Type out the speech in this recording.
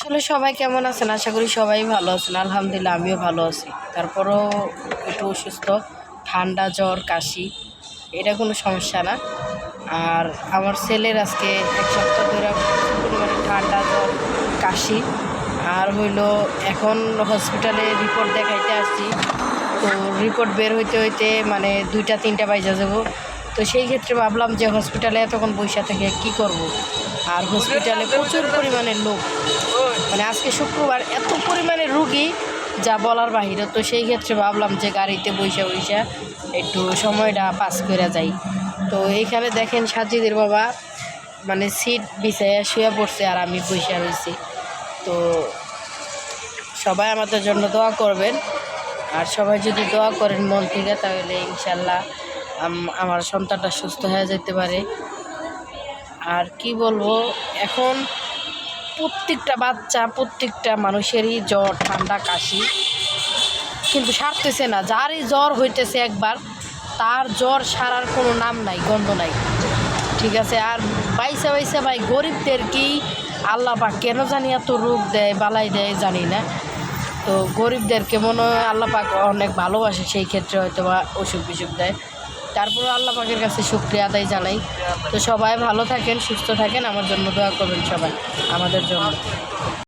আসলে সবাই কেমন আছেন? আশা করি সবাই ভালো আছেন। আলহামদুলিল্লাহ আমিও ভালো আছি। তারপরও একটু অসুস্থ, ঠান্ডা, জ্বর, কাশি, এটা কোনো সমস্যা না। আর আমার ছেলের আজকে ১ সপ্তাহ ধরে পরিমাণে ঠান্ডা, জ্বর, কাশি। আর হইলো এখন হসপিটালে রিপোর্ট দেখাইতে আসছি। তো রিপোর্ট বের হইতে হইতে মানে ২টা-৩টা বাজে যাব। তো সেই ক্ষেত্রে ভাবলাম যে হসপিটালে এতক্ষণ বইসা থেকে কী করব। আর হসপিটালে প্রচুর পরিমাণে লোক, মানে আজকে শুক্রবার, এত পরিমাণে রুগী যা বলার বাহিরে। তো সেই ক্ষেত্রে ভাবলাম যে গাড়িতে বইসা একটু সময়টা পাস করে যাই। তো এইখানে দেখেন সাজিদের বাবা মানে সিট বিছাইয়া শুয়ে পড়ছে আর আমি বইসা রয়েছি। তো সবাই আমাদের জন্য দোয়া করবেন। আর সবাই যদি দোয়া করেন মন থেকে, তাহলে ইনশাল্লাহ আমার সন্তানটা সুস্থ হয়ে যেতে পারে। আর কি বলবো, এখন প্রত্যেকটা বাচ্চা, প্রত্যেকটা মানুষেরই জ্বর, ঠান্ডা, কাশি, কিন্তু সারতেছে না। যারই জ্বর হইতেছে একবার, তার জ্বর সারার কোনো নাম নাই, গন্ধ নাই। ঠিক আছে। আর বাইসা ভাই গরিবদের কি আল্লাহ পাক কেন জানি এত রোগ দেয়, বালাই দেয় জানি না। তো গরিবদেরকে মনে হয় আল্লাহ পাক অনেক ভালোবাসে, সেই ক্ষেত্রে হয়তো বা অসুখ বিসুখ দেয়। তারপরে আল্লাহ পাকের কাছে শুকরিয়া আদায় জানাই। তো সবাই ভালো থাকেন, সুস্থ থাকেন, আমার জন্য দোয়া করবেন সবাই, আমাদের জন্য।